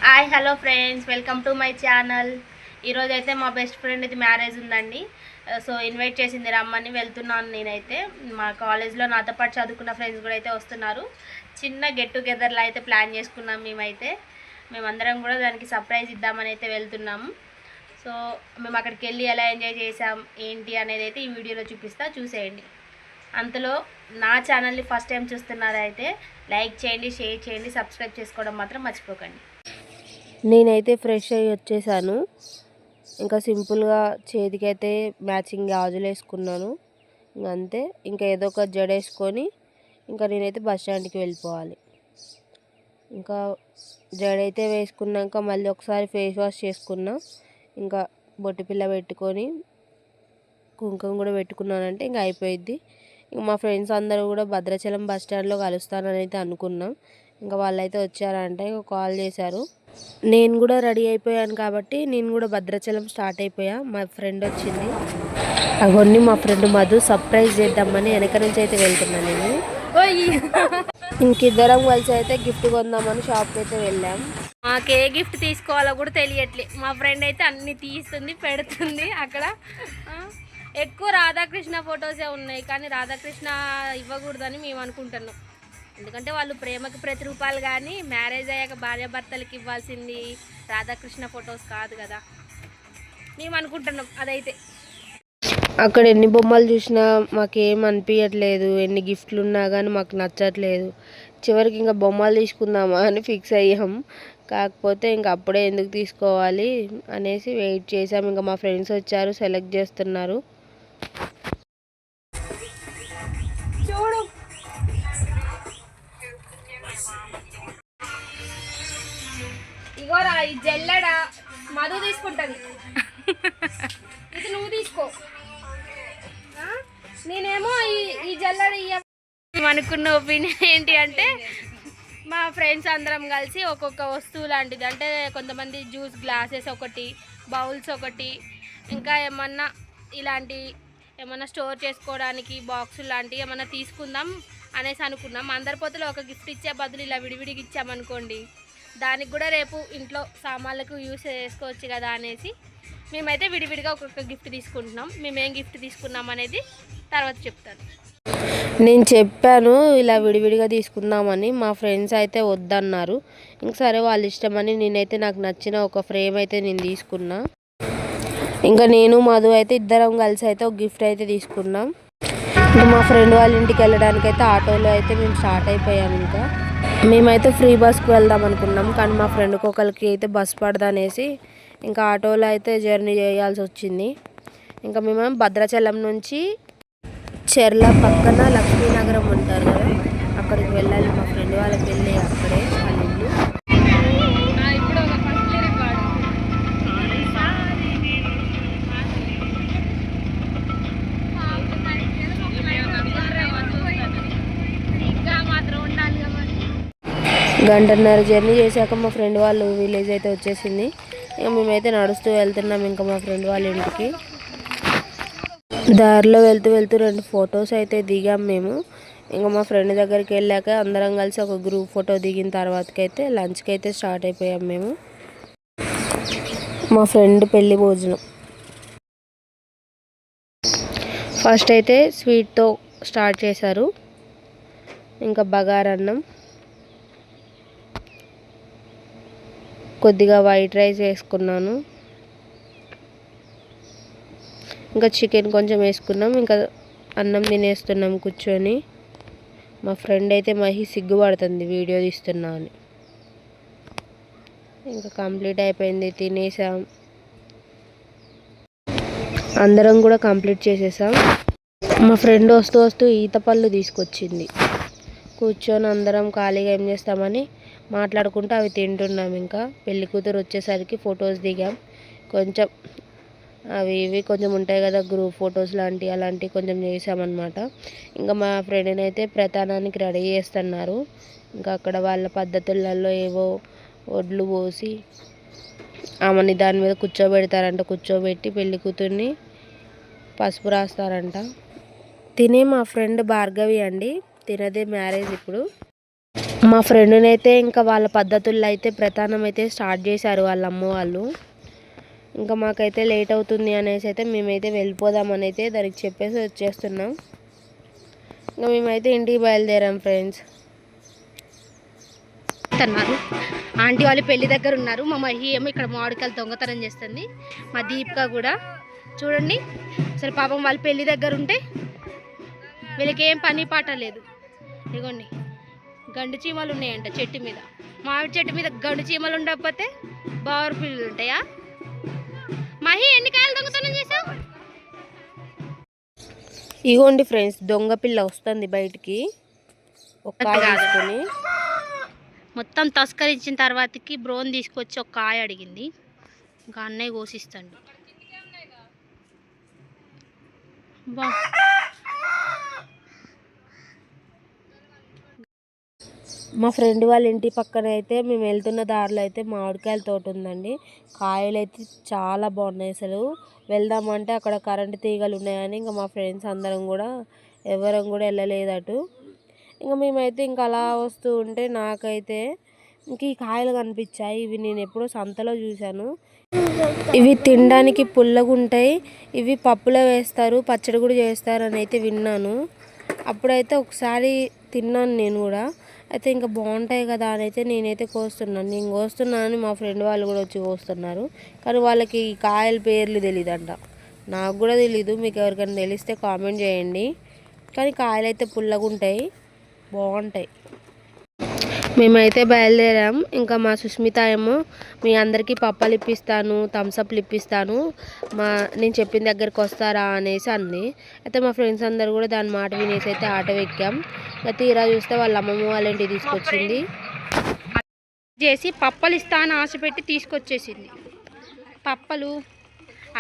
Hi hello friends, welcome to my channel. ఈరోజైతే మా best ఫ్రెండ్ది marriage ఉందండి. సో ఇన్వైట్ చేసింది, రమ్మని వెళ్తున్నాను. నేనైతే మా కాలేజ్లో నాతో పాటు చదువుకున్న ఫ్రెండ్స్ కూడా అయితే వస్తున్నారు. చిన్న గెట్ టుగెదర్లా అయితే ప్లాన్ చేసుకున్నాం. మేమందరం కూడా దానికి సర్ప్రైజ్ ఇద్దామని అయితే వెళ్తున్నాము. సో మేము అక్కడికి వెళ్ళి ఎలా ఎంజాయ్ చేసాం ఏంటి అనేది అయితే ఈ వీడియోలో చూసేయండి. అంతలో నా ఛానల్ని ఫస్ట్ టైం చూస్తున్నారైతే లైక్ చేయండి, షేర్ చేయండి, సబ్స్క్రైబ్ చేసుకోవడం మాత్రం మర్చిపోకండి. నేనైతే ఫ్రెష్ అయ్యి వచ్చేసాను. ఇంకా సింపుల్గా చేతికైతే మ్యాచింగ్ గాజులు వేసుకున్నాను. అంతే, ఇంకా ఏదో ఒక జడ వేసుకొని ఇంకా నేనైతే బస్ స్టాండ్కి వెళ్ళిపోవాలి. ఇంకా జడ అయితే వేసుకున్నాక మళ్ళీ ఒకసారి ఫేస్ వాష్ చేసుకున్నా. ఇంకా బొట్టు పిల్ల పెట్టుకొని కుంకుమ కూడా పెట్టుకున్నానంటే ఇంకా అయిపోయిద్ది. ఇంకా మా ఫ్రెండ్స్ అందరూ కూడా భద్రాచలం బస్ స్టాండ్లో కలుస్తానని అయితే అనుకున్నాం. ఇంకా వాళ్ళైతే వచ్చారంటే ఇంకా కాల్ చేశారు. నేను కూడా రెడీ అయిపోయాను కాబట్టి నేను కూడా భద్రాచలం స్టార్ట్ అయిపోయా. మా ఫ్రెండ్ వచ్చింది, అవన్నీ మా ఫ్రెండ్ మధు సర్ప్రైజ్ చేద్దామని వెనక నుంచి అయితే వెళ్తున్నాను నేను. ఇంకిద్దరం కలిసి అయితే గిఫ్ట్ కొందామని షాప్కి అయితే వెళ్ళాం. మాకే గిఫ్ట్ తీసుకోవాలో కూడా తెలియట్లే. మా ఫ్రెండ్ అయితే అన్ని తీస్తుంది, పెడుతుంది. అక్కడ ఎక్కువ రాధాకృష్ణ ఫొటోసే ఉన్నాయి, కానీ రాధాకృష్ణ ఇవ్వకూడదని మేము అనుకుంటున్నాం. ఎందుకంటే వాళ్ళు ప్రేమకి ప్రతిరూపాలు, కానీ మ్యారేజ్ అయ్యాక భార్యాభర్తలకి ఇవ్వాల్సింది రాధాకృష్ణ ఫొటోస్ కాదు కదా, మేము అనుకుంటున్నాం. అదైతే అక్కడ ఎన్ని బొమ్మలు చూసినా మాకేం అనిపించట్లేదు, ఎన్ని గిఫ్ట్లు ఉన్నా కానీ మాకు నచ్చట్లేదు. చివరికి ఇంకా బొమ్మలు తీసుకుందామా అని ఫిక్స్ అయ్యాం. కాకపోతే ఇంకా అప్పుడే ఎందుకు తీసుకోవాలి అనేసి వెయిట్ చేసాం. ఇంకా మా ఫ్రెండ్స్ వచ్చారు, సెలెక్ట్ చేస్తున్నారు. ఇగోరా ఈ జల్లెడ మధు తీసుకుంటుంది, ఇది నువ్వు తీసుకో. నేనేమో ఈ జల్లెడ అనుకున్న ఒపీనియన్ ఏంటి అంటే, మా ఫ్రెండ్స్ అందరం కలిసి ఒక్కొక్క వస్తువు లాంటిది, అంటే కొంతమంది జ్యూస్ గ్లాసెస్ ఒకటి, బౌల్స్ ఒకటి, ఇంకా ఏమన్నా ఇలాంటి ఏమన్నా స్టోర్ చేసుకోవడానికి బాక్సులు లాంటివి ఏమన్నా తీసుకుందాం అనేసి అనుకున్నాం. అందరి పొత్తులో ఒక గిఫ్ట్ ఇచ్చే బదులు ఇలా విడివిడిగా ఇచ్చామనుకోండి, దానికి కూడా రేపు ఇంట్లో సామాన్లకు యూస్ చేసుకోవచ్చు కదా అనేసి మేమైతే విడివిడిగా ఒక్కొక్క గిఫ్ట్ తీసుకుంటున్నాం. మేమేం గిఫ్ట్ తీసుకున్నాం అనేది తర్వాత చెప్తాను. నేను చెప్పాను ఇలా విడివిడిగా తీసుకుందామని, మా ఫ్రెండ్స్ అయితే వద్దన్నారు. ఇంక సరే వాళ్ళ ఇష్టమని నేనైతే నాకు నచ్చిన ఒక ఫ్రేమ్ అయితే నేను తీసుకున్నా. ఇంకా నేను మధు అయితే ఇద్దరం కలిసి అయితే ఒక గిఫ్ట్ అయితే తీసుకున్నాం. ఇంకా మా ఫ్రెండ్ వాళ్ళ ఇంటికి వెళ్ళడానికి అయితే ఆటోలో అయితే మేము స్టార్ట్ అయిపోయాం. ఇంకా మేమైతే ఫ్రీ బస్కి వెళ్దాం అనుకున్నాం, కానీ మా ఫ్రెండ్కి ఒకరికి అయితే బస్ పడదనేసి ఇంకా ఆటోలో అయితే జర్నీ చేయాల్సి వచ్చింది. ఇంకా మేము భద్రాచలం నుంచి చెర్ల పక్కన లక్ష్మీనగరం ఉంటారు కదా, అక్కడికి వెళ్ళాలి. మా ఫ్రెండ్ వాళ్ళకి వెళ్ళి అక్కడే వాళ్ళ ఇల్లు. గంటన్నర జర్నీ చేశాక మా ఫ్రెండ్ వాళ్ళు విలేజ్ అయితే వచ్చేసింది. ఇంకా మేమైతే నడుస్తూ వెళ్తున్నాం ఇంకా మా ఫ్రెండ్ వాళ్ళ ఇంటికి. దారిలో వెళ్తూ వెళ్తూ 2 ఫొటోస్ అయితే దిగాం మేము. ఇంకా మా ఫ్రెండ్ దగ్గరికి వెళ్ళాక అందరం కలిసి ఒక గ్రూప్ ఫోటో దిగిన తర్వాతకైతే లంచ్కి అయితే స్టార్ట్ అయిపోయాం మేము. మా ఫ్రెండ్ పెళ్ళి భోజనం ఫస్ట్ అయితే స్వీట్తో స్టార్ట్ చేశారు. ఇంకా బగారన్నం, కొద్దిగా వైట్ రైస్ వేసుకున్నాను, ఇంకా చికెన్ కొంచెం వేసుకున్నాం. ఇంకా అన్నం తినేస్తున్నాం కూర్చొని. మా ఫ్రెండ్ అయితే మహి సిగ్గుపడుతుంది వీడియో తీస్తున్నా అని. ఇంకా కంప్లీట్ అయిపోయింది, తినేసాం. అందరం కూడా కంప్లీట్ చేసేసాం. మా ఫ్రెండ్ వస్తూ వస్తూ ఈత పళ్ళు తీసుకొచ్చింది. కూర్చొని అందరం ఖాళీగా ఏం చేస్తామని మాట్లాడుకుంటూ అవి తింటున్నాం. ఇంకా పెళ్లి కూతురు వచ్చేసరికి ఫొటోస్ దిగాం. కొంచెం అవి ఇవి కొంచెం ఉంటాయి కదా గ్రూప్ ఫొటోస్ లాంటివి, అలాంటివి కొంచెం చేసామన్నమాట. ఇంకా మా ఫ్రెండ్ని అయితే ప్రధానానికి రెడీ చేస్తున్నారు. ఇంకా అక్కడ వాళ్ళ పద్ధతులలో ఏవో ఒడ్లు పోసి ఆమెని దాని మీద కూర్చోబెడతారంట. కూర్చోబెట్టి పెళ్లి కూతుర్ని పసుపు రాస్తారంట. తినే మా ఫ్రెండ్ భార్గవి అండి, తినదే మ్యారేజ్ ఇప్పుడు. మా ఫ్రెండ్ని అయితే ఇంకా వాళ్ళ పద్ధతుల్లో అయితే ప్రధానం అయితే స్టార్ట్ చేశారు వాళ్ళ అమ్మ వాళ్ళు. ఇంకా మాకైతే లేట్ అవుతుంది అనేసి అయితే మేమైతే వెళ్ళిపోదామని అయితే దానికి చెప్పేసి వచ్చేస్తున్నాం. ఇంకా మేమైతే ఇంటికి బయలుదేరాం ఫ్రెండ్స్. అన్నారు ఆంటీ వాళ్ళు పెళ్లి దగ్గర ఉన్నారు. మా మహి ఏమో ఇక్కడ మామిడికాయలు దొంగతనం చేస్తుంది. మా దీపిక కూడా చూడండి, అసలు పాపం వాళ్ళు పెళ్లి దగ్గర ఉంటే వీళ్ళకి ఏం పని పాట లేదు. ఇదిగోండి గండు చీమలు ఉన్నాయంట చెట్టు మీద. మామిడి చెట్టు మీద గండు చీమలు ఉండకపోతే బావర్ పిల్లలు ఉంటాయా? మహి ఎన్ని కాయలు దొంగతనం చేసావు? ఇగోండి ఫ్రెండ్స్, దొంగ పిల్ల వస్తుంది బయటికి. ఒక కాయ తీసుకొని మొత్తం తస్కరించిన తర్వాతకి బ్రోన్ తీసుకొచ్చి ఒక కాయ అడిగింది. ఇంకా అన్నయ్య కోసిస్తాడు. బా మా ఫ్రెండ్ వాళ్ళ ఇంటి పక్కన అయితే మేము వెళ్తున్న దారిలో అయితే మామిడికాయల తోట ఉందండి. కాయలు అయితే చాలా బాగున్నాయి. అసలు వెళ్దామంటే అక్కడ కరెంటు తీగలు ఉన్నాయని ఇంకా మా ఫ్రెండ్స్ అందరం కూడా ఎవరం కూడా వెళ్ళలేదటు. ఇంకా మేమైతే ఇంకా అలా వస్తూ ఉంటే నాకైతే ఇంక ఈ కాయలు కనిపించాయి. ఇవి నేను ఎప్పుడో సంతలో చూశాను. ఇవి తినడానికి పుల్లగా ఉంటాయి. ఇవి పప్పులో వేస్తారు, పచ్చడి కూడా చేస్తారు అని అయితే విన్నాను. అప్పుడైతే ఒకసారి తిన్నాను నేను కూడా. అయితే ఇంకా బాగుంటాయి కదా అని అయితే నేనైతే కోస్తున్నాను. నేను కోస్తున్నానని మా ఫ్రెండ్ వాళ్ళు కూడా వచ్చి కోస్తున్నారు. కానీ వాళ్ళకి ఈ కాయల పేర్లు తెలియదంట. నాకు కూడా తెలీదు. మీకు ఎవరికైనా తెలిస్తే కామెంట్ చేయండి. కానీ కాయలు అయితే పుల్లగా ఉంటాయి, బాగుంటాయి. మేమైతే బయలుదేరాం. ఇంకా మా సుష్మిత ఏమో మీ అందరికీ పప్పాలు ఇప్పిస్తాను, థమ్స్అప్లు ఇప్పిస్తాను, నేను చెప్పిన దగ్గరికి వస్తారా అనేసి అంది. అయితే మా ఫ్రెండ్స్ అందరు కూడా దాని మాట వినేసి అయితే ఆటో ఎక్కాం. తీరా చూస్తే వాళ్ళ అమ్మమ్మ వాళ్ళ ఇంటికి తీసుకొచ్చింది. చేసి పప్పలు ఇస్తా అని ఆశ పెట్టి తీసుకొచ్చేసింది. పప్పలు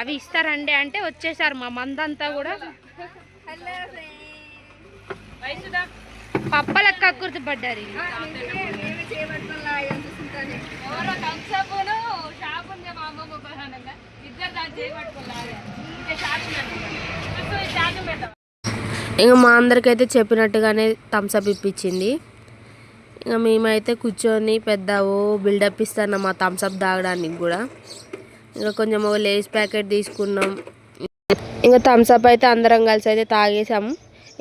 అవి ఇస్తారండి అంటే వచ్చేసారు. మా మందంతా కూడా పప్పలక్క గుర్తుపడ్డారు. ఇంకా మా అందరికైతే చెప్పినట్టుగానే థమ్స్అప్ ఇప్పించింది. ఇంకా మేమైతే కూర్చొని పెద్ద బిల్డప్ ఇస్తున్నాం మా థమ్స్అప్ తాగడానికి కూడా. ఇంకా కొంచెం లేస్ ప్యాకెట్ తీసుకున్నాం. ఇంకా థమ్స్అప్ అయితే అందరం కలిసి అయితే తాగేసాము.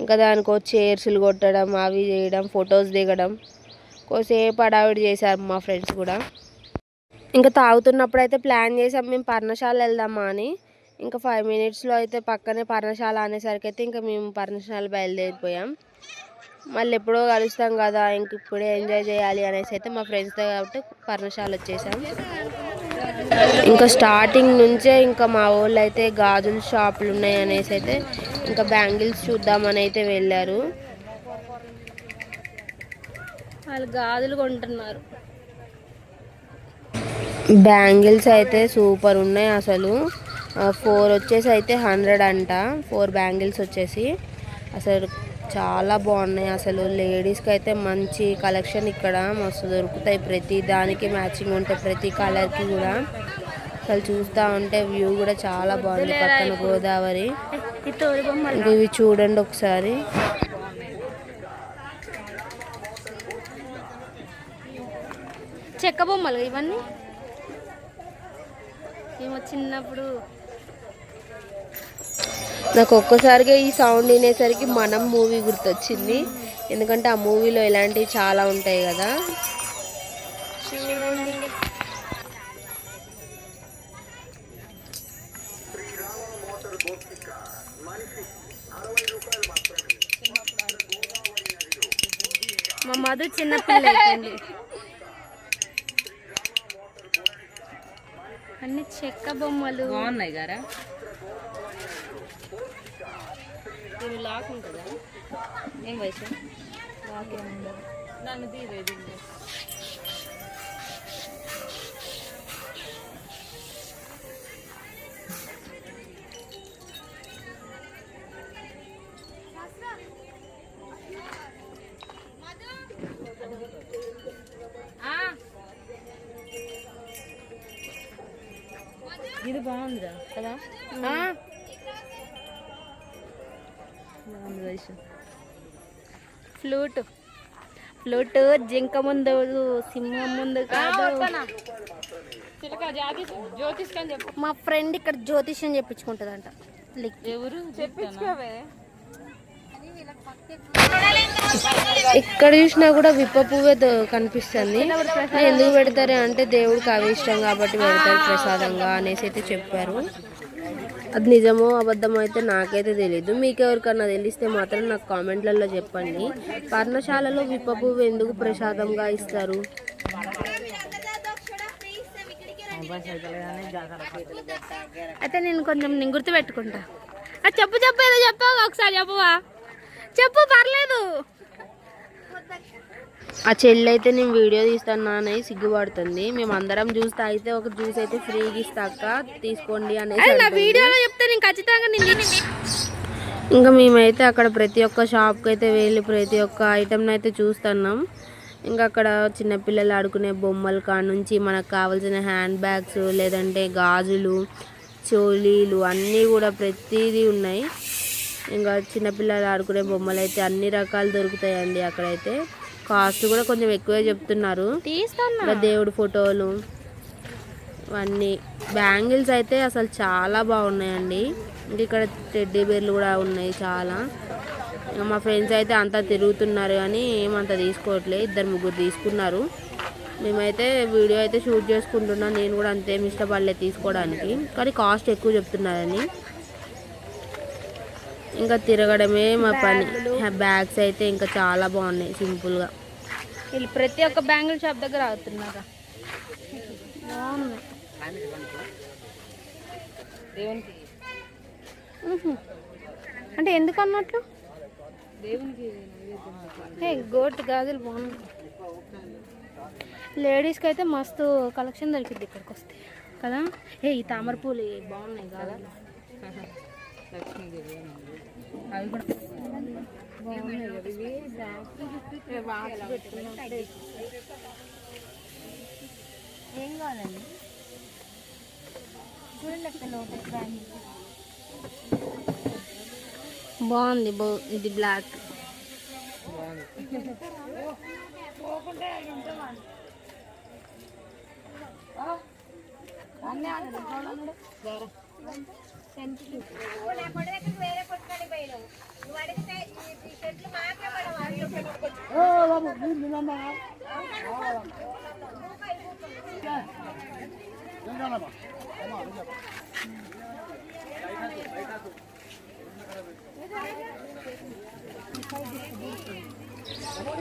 ఇంకా దానికి చైర్స్లు కొట్టడం, అవి చేయడం, ఫొటోస్ దిగడం, కోసేపు హడావిడి చేశారు మా ఫ్రెండ్స్ కూడా. ఇంకా తాగుతున్నప్పుడు అయితే ప్లాన్ చేసాం మేము పర్ణశాల వెళ్దామా అని. ఇంకా 5 minutesలో అయితే పక్కనే పర్ణశాల అనేసరికి అయితే ఇంకా మేము పర్ణశాల బయలుదేరిపోయాం. మళ్ళీ ఎప్పుడో కలుస్తాం కదా, ఇంక ఇప్పుడే ఎంజాయ్ చేయాలి అనేసి అయితే మా ఫ్రెండ్స్తో కాబట్టి పర్ణశాల వచ్చేసాం. ఇంకా స్టార్టింగ్ నుంచే ఇంకా మా వాళ్ళు అయితే గాజుల షాపులు ఉన్నాయి అనేసి అయితే ఇంకా బ్యాంగిల్స్ చూద్దామని అయితే వెళ్ళారు. వాళ్ళు గాజులు కొంటున్నారు. బ్యాంగిల్స్ అయితే సూపర్ ఉన్నాయి అసలు. 4 వచ్చేసి అయితే 100 అంట. 4 బ్యాంగిల్స్ వచ్చేసి అసలు చాలా బాగున్నాయి. అసలు లేడీస్కి అయితే మంచి కలెక్షన్ ఇక్కడ మస్తు దొరుకుతాయి. ప్రతి దానికి మ్యాచింగ్ ఉంటాయి, ప్రతి కలర్కి కూడా. అసలు చూస్తూ ఉంటే వ్యూ కూడా చాలా బాగుంది. పక్కన గోదావరి. ఇవి చూడండి ఒకసారి. చెక్క బొమ్మలు ఇవన్నీ ఏమో చిన్నప్పుడు. నాకు ఒక్కసారిగా ఈ సౌండ్ వినేసరికి మనం మూవీ గుర్తొచ్చింది. ఎందుకంటే ఆ మూవీలో ఇలాంటివి చాలా ఉంటాయి కదా. మా మధు చిన్నపిల్ల అయిపోయింది. అన్ని చెక్క బొమ్మలు బాగున్నాయి గారా. లాక్ ఉంటుందా? ఏం వయసు లాకే ఉండదు. నన్ను తీరేది ఇది బాగుందిరా కదా. ఫ్లూట్ ఫ్లూట్ జింక ముందు సింహం ముందు కాదు. మా ఫ్రెండ్ ఇక్కడ జ్యోతిష్యం చెప్పించుకుంటుందంట. ఎవరు ఎక్కడ చూసినా కూడా విప్ప పువ్వే కనిపిస్తుంది. ఎందుకు పెడతారు అంటే దేవుడికి అవి ఇష్టం కాబట్టి పెడతారు ప్రసాదంగా అనేసి అయితే చెప్పారు. అది నిజమో అబద్ధమో అయితే నాకైతే తెలీదు. మీకు ఎవరికన్నా తెలిస్తే మాత్రం నాకు కామెంట్లలో చెప్పండి. పర్ణశాలలో విప్ప పువ్వు ఎందుకు ప్రసాదంగా ఇస్తారు? అయితే నేను గుర్తు పెట్టుకుంటా. చెప్పు ఏదో చెప్పావు ఒకసారి చెప్పవా? చెప్పు, పర్లేదు. ఆ చెల్లి అయితే నేను వీడియో తీస్తాను అని సిగ్గుపడుతుంది. మేము అందరం జ్యూస్ తాగితే ఒక జ్యూస్ అయితే ఫ్రీగా ఇస్తాక తీసుకోండి అనేసి నా వీడియోలో చెప్తే నేను ఖచ్చితంగా ఇంకా మేమైతే అక్కడ ప్రతి ఒక్క షాప్కి అయితే వెళ్ళి ప్రతి ఒక్క ఐటెంని అయితే చూస్తున్నాం. ఇంకా అక్కడ చిన్నపిల్లలు ఆడుకునే బొమ్మల కాడ నుంచి మనకు కావాల్సిన హ్యాండ్ బ్యాగ్స్ లేదంటే గాజులు చోలీలు అన్నీ కూడా ప్రతిదీ ఉన్నాయి. ఇంకా చిన్నపిల్లలు ఆడుకునే బొమ్మలు అయితే అన్ని రకాలు దొరుకుతాయండి. అక్కడైతే కాస్ట్ కూడా కొంచెం ఎక్కువే చెప్తున్నారు. ఇంకా దేవుడి ఫోటోలు అన్నీ బ్యాంగిల్స్ అయితే అసలు చాలా బాగున్నాయండి. ఇంకా ఇక్కడ టెడ్డీ బేర్లు కూడా ఉన్నాయి చాలా. ఇంకా మా ఫ్రెండ్స్ అయితే అంతా తిరుగుతున్నారు కానీ ఏమంతా తీసుకోవట్లేదు. 2-3 తీసుకున్నారు. మేమైతే వీడియో అయితే షూట్ చేసుకుంటున్నాం. నేను కూడా అంతేం ఇష్టపడలేదు తీసుకోవడానికి, కానీ కాస్ట్ ఎక్కువ చెప్తున్నారని ఇంకా తిరగడమే మా పని. బ్యాగ్స్ అయితే ఇంకా చాలా బాగున్నాయి సింపుల్గా. వీళ్ళు ప్రతి ఒక్క బ్యాంగిల్ షాప్ దగ్గర ఆగుతున్నారా? బాగున్నాయి. అంటే ఎందుకు అన్నట్లు గోట్ గాజులు బాగున్నాయి. లేడీస్కి అయితే మస్తు కలెక్షన్ దొరికింది ఇక్కడికి వస్తే కదా. ఈ తామర పూలు బాగున్నాయి కదా. అవి కూడా బాగున్నాయి కదా ఇవి. ఏం కావాలండి బాగుంది. ఇది బ్లాక్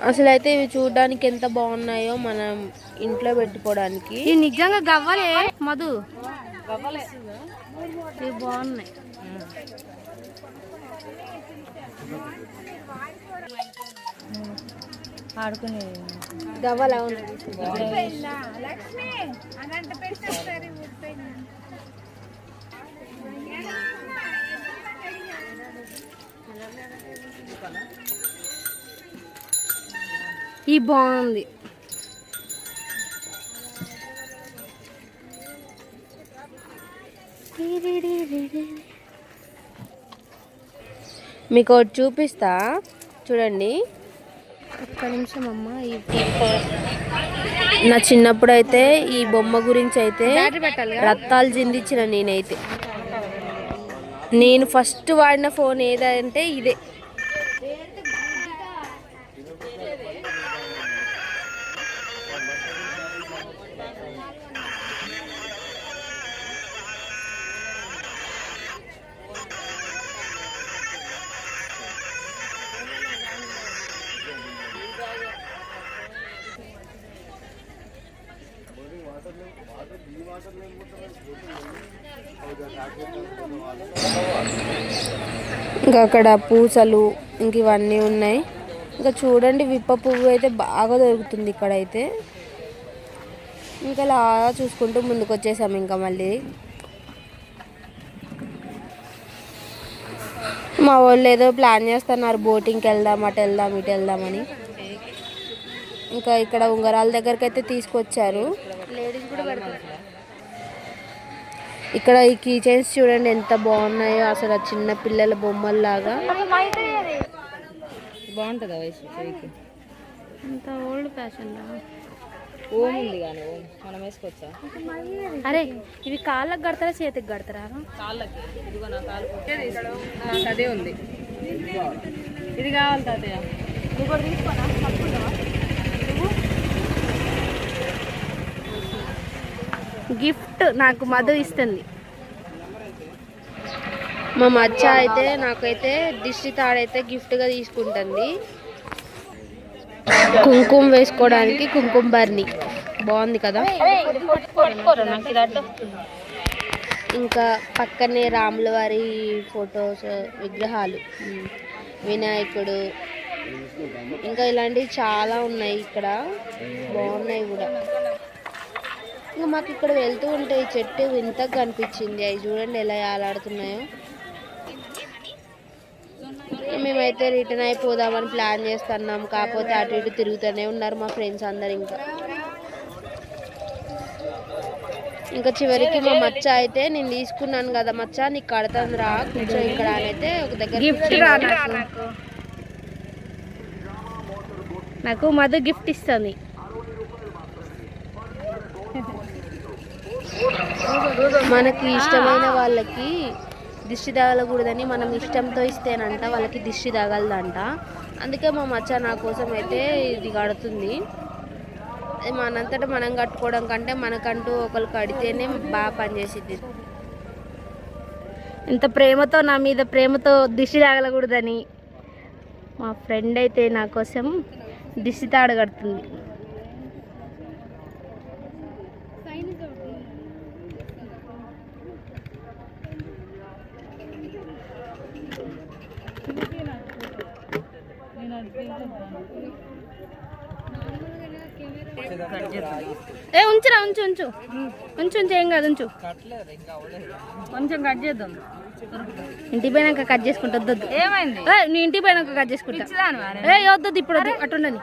అసలు అయితే ఇవి చూడడానికి ఎంత బాగున్నాయో మనం ఇంట్లో పెట్టుకోవడానికి. ఇవి నిజంగా గవ్వలే మధు, ఇవి బాగున్నాయి. ఆడుకునే గవ్వలు అవును. ఈ బాగుంది. మీకు ఒకటి చూపిస్తా చూడండి. ఒక్క నిమిషం అమ్మ. నా చిన్నప్పుడు అయితే ఈ బొమ్మ గురించి అయితే రత్తాలు చిందించిన నేనైతే. నేను ఫస్ట్ వాడిన ఫోన్ ఏదంటే ఇదే. ఇంకా అక్కడ పూసలు ఇంక ఇవన్నీ ఉన్నాయి. ఇంకా చూడండి విప్ప పువ్వు అయితే బాగా దొరుకుతుంది ఇక్కడైతే. ఇంకా అలా చూసుకుంటూ ముందుకు వచ్చేసాము. ఇంకా మళ్ళీ మా వాళ్ళు ఏదో ప్లాన్ చేస్తున్నారు, బోటింగ్కి వెళ్దాం, అటు వెళ్దాం, ఇటు వెళ్దామని. ఇంకా ఇక్కడ ఉంగరాల దగ్గరికి అయితే తీసుకొచ్చారు. లేడీస్ కూడా పెడతారు. ఇక్కడ ఈ కీ చైన్స్ చూడండి ఎంత బాగున్నాయో అసలు. చిన్న పిల్లల బొమ్మల్లాగా బాగుంటుందా వయసు అంత ఓల్డ్ ఫ్యాషన్ రా. ఓం ఉంది కానీ ఓం మనం వేసుకోవచ్చా? అరే ఇవి కాళ్ళకి కడతారా చేతికి కడతారా? కాళ్ళకి. ఇదిగో నా కాలు నాకు అదే ఉంది. ఇది కావాలి తాతయ్య. నువ్వు కూడా తీసుకోనా? గిఫ్ట్ నాకు మధు ఇస్తుంది. మా మచ్చ అయితే నాకైతే దిష్టి తాడైతే గిఫ్ట్గా తీసుకుంటుంది. కుంకుమ వేసుకోవడానికి కుంకుమ బర్ని బాగుంది కదా. ఇంకా పక్కనే రాముల వారి ఫొటోస్, విగ్రహాలు, వినాయకుడు, ఇంకా ఇలాంటివి చాలా ఉన్నాయి ఇక్కడ, బాగున్నాయి కూడా. ఇంకా మాకు ఇక్కడ వెళ్తూ ఉంటే ఈ చెట్టు వింతగా కనిపించింది. అవి చూడండి ఎలా ఆలాడుతున్నాయో. మేమైతే రిటర్న్ అయిపోదామని ప్లాన్ చేస్తున్నాం. కాకపోతే అటు ఇటు తిరుగుతూనే ఉన్నారు మా ఫ్రెండ్స్ అందరు. ఇంకా చివరికి మా మచ్చ అయితే నేను తీసుకున్నాను కదా మచ్చ నీకు కడతాను రా కూర్చో ఇక్కడ అని అయితే ఒక దగ్గర గిఫ్ట్ రా నాకు మధు గిఫ్ట్ ఇస్తుంది. మనకి ఇష్టమైన వాళ్ళకి దిష్టి తగలకూడదని మనం ఇష్టంతో ఇస్తేనంట వాళ్ళకి దిష్టి తగలదంట. అందుకే మా మచ్చ నా కోసం అయితే ఇది కడుతుంది. మనంతటా మనం కట్టుకోవడం కంటే మనకంటూ ఒకరు కడితేనే బాగా పనిచేసిద్ది. ఇంత ప్రేమతో నా మీద ప్రేమతో దిష్టి తగలకూడదని మా ఫ్రెండ్ అయితే నా కోసం దిష్టి తాడు కడుతుంది. ఏ ఉంచురా ఉంచు ఉంచు ఉంచు ఉంచు ఏం కాదు ఉంచు. కొంచెం కట్ చేద్దాం. ఇంటికి పోయినాక కట్ చేసుకుంటా. వద్దు ఏమైంది? నీ ఇంటికి పోయినాక కట్ చేసుకుంటా. ఏ వద్దు ఇప్పుడు వద్దు అటుండని.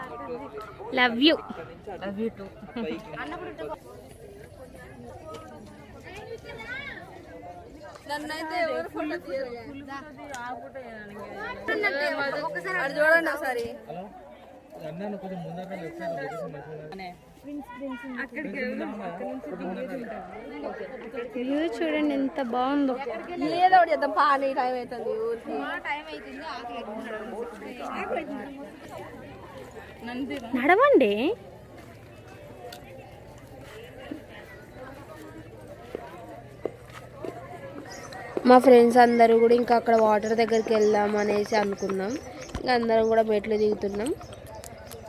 Love you. చూడండి ఒకసారి. వ్యూ చూడండి ఎంత బాగుందో. ఏదో ఒకటి చేద్దాం. పానీ టైం అవుతుంది. నడవండి. మా ఫ్రెండ్స్ అందరూ కూడా ఇంకా అక్కడ వాటర్ దగ్గరికి వెళ్దాం అనేసి అనుకున్నాం. ఇంకా అందరం కూడా మెట్లు దిగుతున్నాం.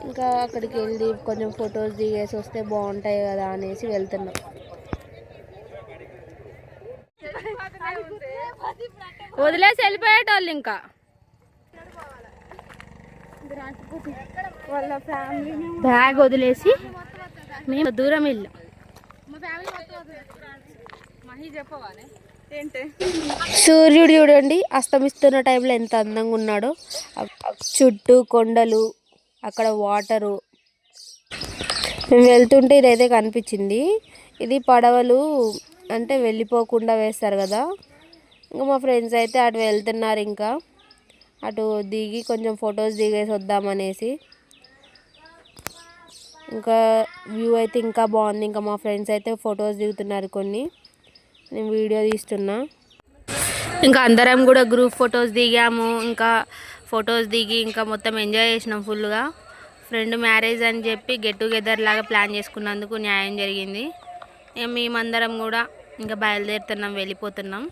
ఇంకా అక్కడికి వెళ్ళి కొంచెం ఫొటోస్ దిగేసి వస్తే బాగుంటాయి కదా అనేసి వెళ్తున్నాం. వదిలేసి వెళ్ళిపోయేటోళ్ళు ఇంకా బ్యాగ్ వదిలేసి మేము దూరం వెళ్ళాం. సూర్యుడు చూడండి అస్తమిస్తున్న టైంలో ఎంత అందంగా ఉన్నాడో. చుట్టూ కొండలు, అక్కడ వాటరు. మేము వెళ్తుంటే ఇదైతే కనిపించింది. ఇది పడవలు అంటే వెళ్ళిపోకుండా వేస్తారు కదా. ఇంకా మా ఫ్రెండ్స్ అయితే అటు వెళ్తున్నారు. ఇంకా అటు దిగి కొంచెం ఫొటోస్ దిగేసి వద్దామనేసి. ఇంకా వ్యూ అయితే ఇంకా బాగుంది. ఇంకా మా ఫ్రెండ్స్ అయితే ఫొటోస్ దిగుతున్నారు కొన్ని, నేను వీడియో తీస్తున్నా. ఇంకా అందరం కూడా గ్రూప్ ఫొటోస్ దిగాము. ఇంకా ఫొటోస్ దిగి ఇంకా మొత్తం ఎంజాయ్ చేసినాం ఫుల్గా. ఫ్రెండ్ మ్యారేజ్ అని చెప్పి గెట్ టుగెదర్ లాగా ప్లాన్ చేసుకున్నందుకు న్యాయం జరిగింది. ఇక మేమందరం కూడా ఇంకా బయలుదేరుతున్నాం, వెళ్ళిపోతున్నాం.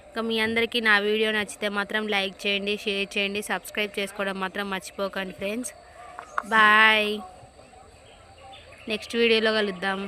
ఇంకా మీ అందరికీ నా వీడియో నచ్చితే మాత్రం లైక్ చేయండి, షేర్ చేయండి, సబ్స్క్రైబ్ చేసుకోవడం మాత్రం మర్చిపోకండి ఫ్రెండ్స్. బాయ్. నెక్స్ట్ వీడియోలో కలుద్దాం.